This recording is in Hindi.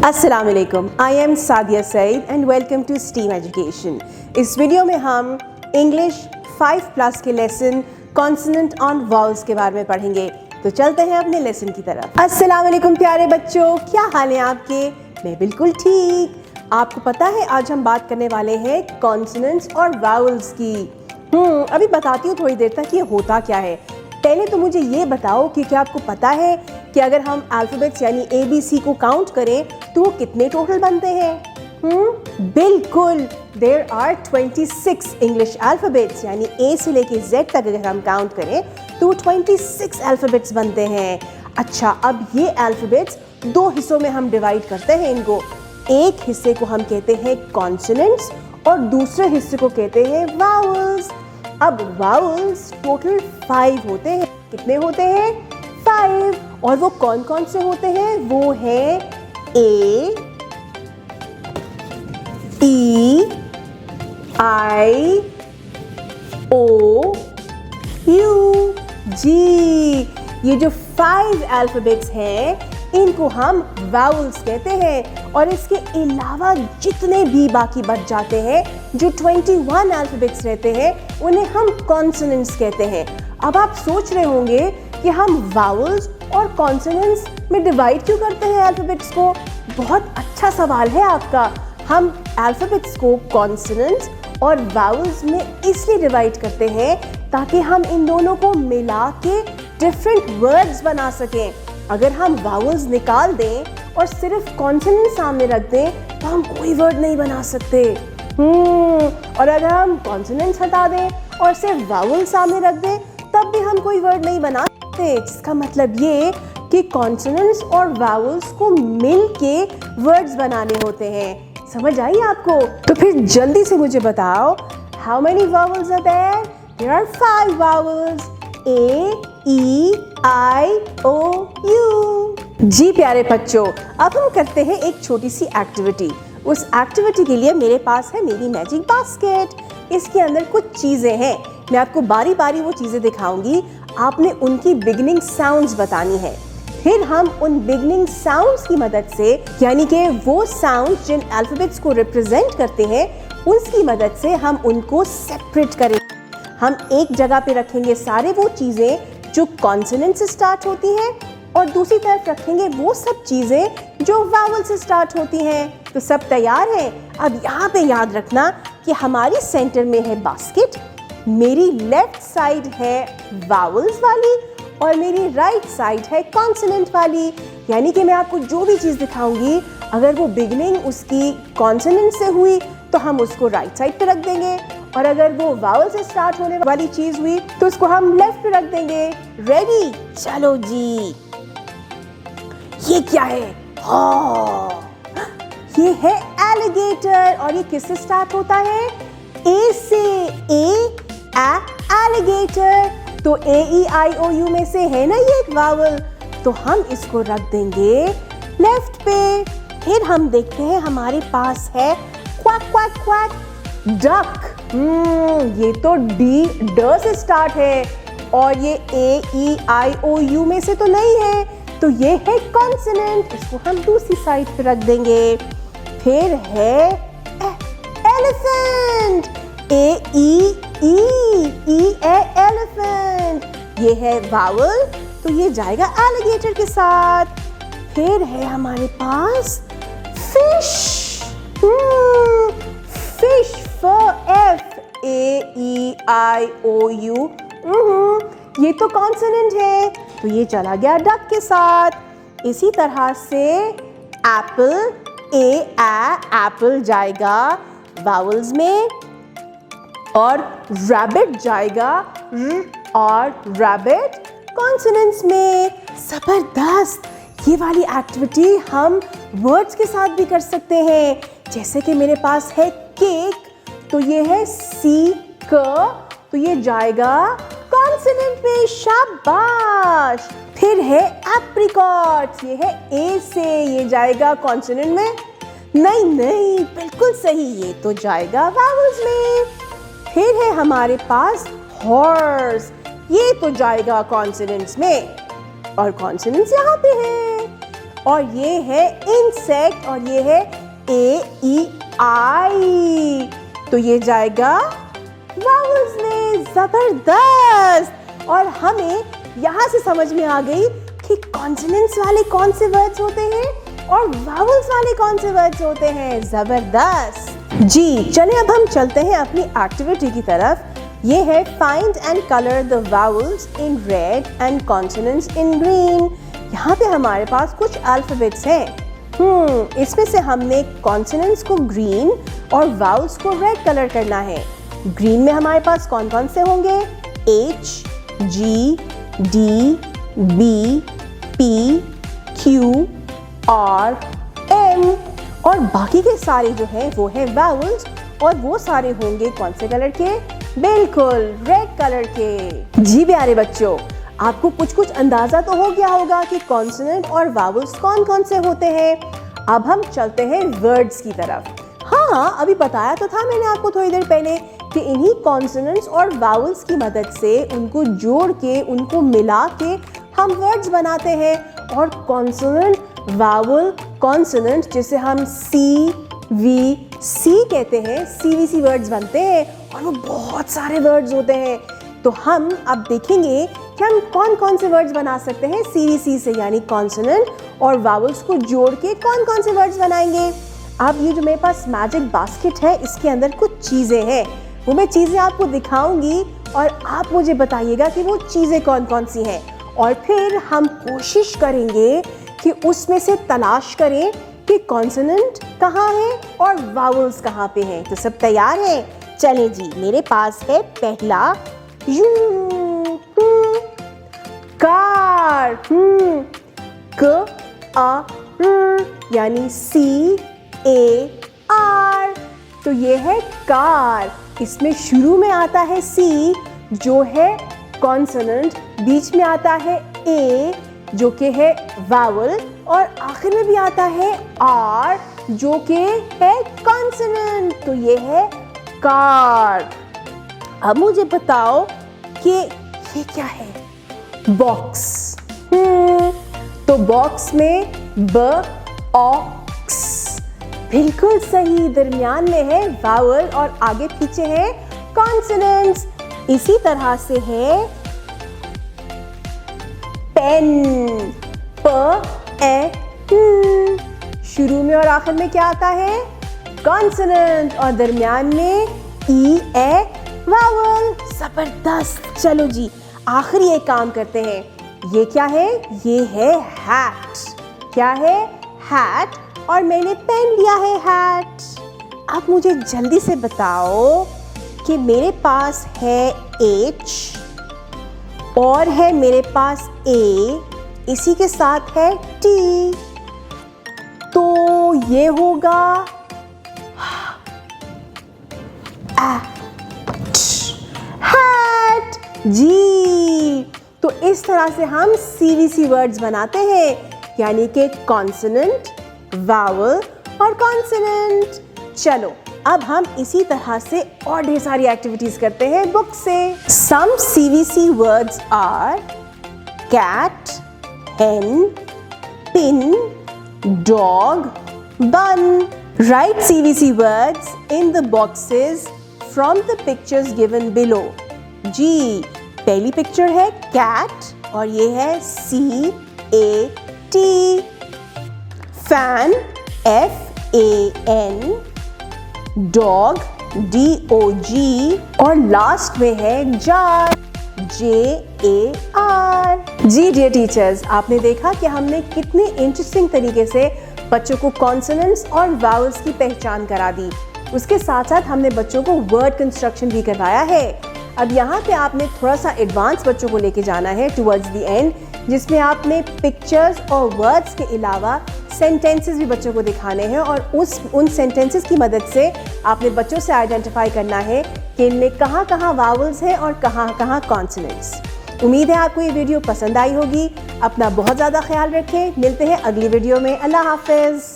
अस्सलाम वालेकुम, I am Sadia Saeed and welcome to steam education. इस वीडियो में हम इंग्लिश 5+ के लेसन कॉन्सोनेंट ऑन वाउल्स के बारे में पढ़ेंगे। तो चलते हैं अपने लेसन की तरफ। अस्सलाम वालेकुम प्यारे बच्चों, क्या हाल है आपके? मैं बिल्कुल ठीक। आपको पता है आज हम बात करने वाले हैं कॉन्सोनेंट्स और वाउल्स की। अभी बताती हूँ थोड़ी देर तक ये होता क्या है। पहले तो मुझे ये बताओ कि क्या आपको पता है कि अगर हम अल्फ़ाबेट्स यानी ABC को काउंट करें तो वो कितने टोटल बनते हैं? बिल्कुल, देयर आर 26 इंग्लिश अल्फ़ाबेट्स यानी A से लेके Z तक अगर हम काउंट करें तो वो 26 अल्फ़ाबेट्स बनते हैं। अच्छा, अब ये अल्फ़ाबेट्स दो हिस्सों में हम डिवाइड करते हैं इनको। एक हिस्से को हम कहते हैं कॉन्सोनेंट्स और दूसरे हिस्से को कहते हैं वाउल्स। अब वाउल्स टोटल 5 होते हैं। कितने होते हैं? 5। और वो कौन कौन से होते हैं? वो है A, E, I, O, U, G। ये जो 5 अल्फ़ाबेट्स हैं इनको हम वाउल्स कहते हैं। और इसके अलावा जितने भी बाकी बच जाते हैं जो 21 अल्फ़ाबेट्स रहते हैं उन्हें हम कॉन्सोनेंट्स कहते हैं। अब आप सोच रहे होंगे कि हम वाउल्स और कॉन्सोनेंट्स में डिवाइड क्यों करते हैं अल्फ़ाबेट्स को? बहुत अच्छा सवाल है आपका। हम अल्फ़ाबेट्स को कॉन्सोनेंट्स और वाउल्स में इसलिए डिवाइड करते हैं ताकि हम इन दोनों को मिला के डिफरेंट वर्ड्स बना सकें। अगर हम वाउल्स निकाल दें और सिर्फ कॉन्सोनेंट सामने रख दें तो हम कोई वर्ड नहीं बना सकते। और अगर हम कॉन्सोनेंट्स हटा दें और सिर्फ वाउल सामने रख दें तब भी हम कोई वर्ड नहीं बना सकते। जिसका मतलब ये कि कॉन्सोनेंट्स और वाउल्स को मिल के वर्ड्स बनाने होते हैं। समझ आई आपको? तो फिर जल्दी से मुझे बताओ, how many vowels are there? There are 5 vowels, A, E, I, O, U। जी प्यारे बच्चों, अब हम करते हैं एक छोटी सी एक्टिविटी। उस एक्टिविटी के लिए मेरे पास है मेरी मैजिक बास्केट। इसके अंदर कुछ चीज़ें हैं। मैं आपको बारी बारी वो चीज़ें दिखाऊंगी। आपने उनकी बिगिनिंग साउंड्स बतानी है। फिर हम उन बिगिनिंग साउंड्स की मदद से, यानी कि वो साउंड्स जिन अल्फ़ाबेट्स को रिप्रेजेंट करते हैं, उसकी मदद से हम उनको सेपरेट करेंगे। हम एक जगह पे रखेंगे सारे वो चीज़ें जो कॉन्सोनेंट से स्टार्ट होती हैं और दूसरी तरफ रखेंगे वो सब चीज़ें जो वावल से स्टार्ट होती हैं। तो सब तैयार हैं? अब यहाँ पे याद रखना कि हमारी सेंटर में है बास्केट, मेरी लेफ्ट साइड है वावल्स वाली और मेरी राइट साइड है कॉन्सोनेंट वाली। यानी कि मैं आपको जो भी चीज़ दिखाऊंगी अगर वो बिगनिंग उसकी कॉन्सोनेंट से हुई तो हम उसको राइट साइड पे रख देंगे, और अगर वो वावल से स्टार्ट होने वाली चीज़ हुई तो उसको हम लेफ्ट पे रख देंगे। रेडी? चलो जी। ये क्या है? ये है एलिगेटर। और ये किससे स्टार्ट होता है? ए से। एलिगेटर। तो AEIOU में से है ना ये एक वावल, तो हम इसको रख देंगे लेफ्ट पे। फिर हम देखते हैं हमारे पास है क्वैक क्वैक क्वैक, डक। ये तो ड से स्टार्ट है और ये AEIOU में से तो नहीं है, तो ये है कॉन्सोनेंट। इसको हम दूसरी साइड पे रख देंगे। फिर है एलिफेंट। एलिफेंट। ये है वावल, तो ये जाएगा एलिगेटर के साथ। फिर है हमारे पास फिश। Fish for FAEIOU। ये तो कॉन्सोनेंट है, तो ये चला गया डक के साथ। इसी तरह से एप्पल। एप्पल जाएगा वावल्स में और रैबिट जाएगा और रैबिट कॉन्सोनेंट्स में। जबरदस्त! ये वाली एक्टिविटी हम वर्ड्स के साथ भी कर सकते हैं। जैसे कि मेरे पास है केक, तो ये है C, तो ये जाएगा कॉन्सोनेंट में। शाबाश! फिर है एप्रिकॉट। ये है A से, ये जाएगा कॉन्सोनेंट में। नहीं, बिल्कुल सही, ये तो जाएगा वावल्स में। फिर है हमारे पास हॉर्स। ये तो जाएगा कॉन्सोनेंट्स में और कॉन्सोनेंट्स यहाँ पे है। और ये है इंसेक्ट और ये है AEI। तो ये जाएगा वावल्स में। जबरदस्त। और हमें यहाँ से समझ में आ गई कि कॉन्सोनेंट्स वाले कौन से वर्ड्स होते हैं और वावल्स वाले कौन से वर्ड्स होते हैं। जबरदस्त जी। चलिए अब हम चलते हैं अपनी एक्टिविटी की तरफ। ये है find and colour the vowels in red and consonants in green. यहाँ पे हमारे पास कुछ अल्फाबेट्स हैं। इसमें से हमने कॉन्सोनेंट्स को ग्रीन और वावल्स को रेड कलर करना है। ग्रीन में हमारे पास कौन कौन से होंगे? H, G, D, B, P, Q, R, M। और बाकी के सारे जो है वो है वावल्स और वो सारे होंगे कौन से कलर के? बिल्कुल रेड कलर के। जी प्यारे बच्चों, आपको कुछ कुछ अंदाजा तो हो गया होगा कि कॉन्सोनेंट और वावल्स कौन कौन से होते हैं। अब हम चलते हैं वर्ड्स की तरफ। हाँ, अभी बताया तो था मैंने आपको थोड़ी देर पहले कि इन्हीं कॉन्सोनेंट्स और वावल्स की मदद से उनको जोड़ के उनको मिला के हम वर्ड्स बनाते हैं। और कॉन्सोनेंट, वावल, कॉन्सोनेंट जिसे हम CVC कहते हैं, CVC वर्ड्स बनते हैं और वो बहुत सारे वर्ड्स होते हैं। तो हम अब देखेंगे कि हम कौन कौन से वर्ड्स बना सकते हैं CVC से, यानी कॉन्सोनेंट और वावल्स को जोड़ के कौन कौन से वर्ड्स बनाएंगे। अब ये जो मेरे पास मैजिक बास्केट है, इसके अंदर कुछ चीज़ें हैं, वो मैं चीज़ें आपको दिखाऊंगी और आप मुझे बताइएगा कि वो चीज़ें कौन कौन सी हैं। और फिर हम कोशिश करेंगे कि उसमें से तलाश करें कि कॉन्सोनेंट कहाँ है और वावल्स कहाँ पे हैं। तो सब तैयार हैं? चलें जी। मेरे पास है पहला कार। यानी CAR। तो ये है कार। इसमें शुरू में आता है C जो है कॉन्सोनेंट, बीच में आता है A जो कि है वावल और आखिर में भी आता है R जो कि है कॉन्सोनेंट। तो ये है कार। अब मुझे बताओ कि ये क्या है? बॉक्स। तो बॉक्स में बॉक्स। बिल्कुल सही। दरमियान में है वावल और आगे पीछे है कॉन्सोनेंट्स। इसी तरह से है पेन। पेन। शुरू में और आखिर में क्या आता है? कॉन्सोनेंट और दरमियान में E वावल। जबरदस्त। चलो जी, आखिरी एक काम करते हैं। ये क्या है? ये है हैट। क्या है? हैट। और मैंने पेन लिया है हैट। अब मुझे जल्दी से बताओ कि मेरे पास है H और है मेरे पास A, इसी के साथ है T। तो ये होगा हैट। जी। तो इस तरह से हम CVC वर्ड्स बनाते हैं, यानी कि कॉन्सोनेंट, वावल और कॉन्सोनेंट। चलो अब हम इसी तरह से और ढेर सारी एक्टिविटीज करते हैं बुक से। Some CVC words are cat, hen, pin, dog, bun. Write CVC words in the boxes from the pictures given below. जी, पहली पिक्चर है cat और ये है CAT, fan FAN, dog DOG और लास्ट में है jar JAR। जी डियर टीचर्स, आपने देखा कि हमने कितने इंटरेस्टिंग तरीके से बच्चों को कॉन्सोनेंट्स और वावल्स की पहचान करा दी। उसके साथ साथ हमने बच्चों को वर्ड कंस्ट्रक्शन भी करवाया है। अब यहाँ पे आपने थोड़ा सा एडवांस बच्चों को लेके जाना है टुवर्ड्स द एंड, जिसमें आपने पिक्चर्स और वर्ड्स के अलावा सेंटेंसेस भी बच्चों को दिखाने हैं और उन सेंटेंसेस की मदद से आपने बच्चों से आइडेंटिफाई करना है कि इनमें कहाँ कहाँ वावल्स हैं और कहाँ कहाँ कॉन्सोनेंट्स। उम्मीद है आपको ये वीडियो पसंद आई होगी। अपना बहुत ज़्यादा ख्याल रखें। मिलते हैं अगली वीडियो में। अल्लाह हाफिज़।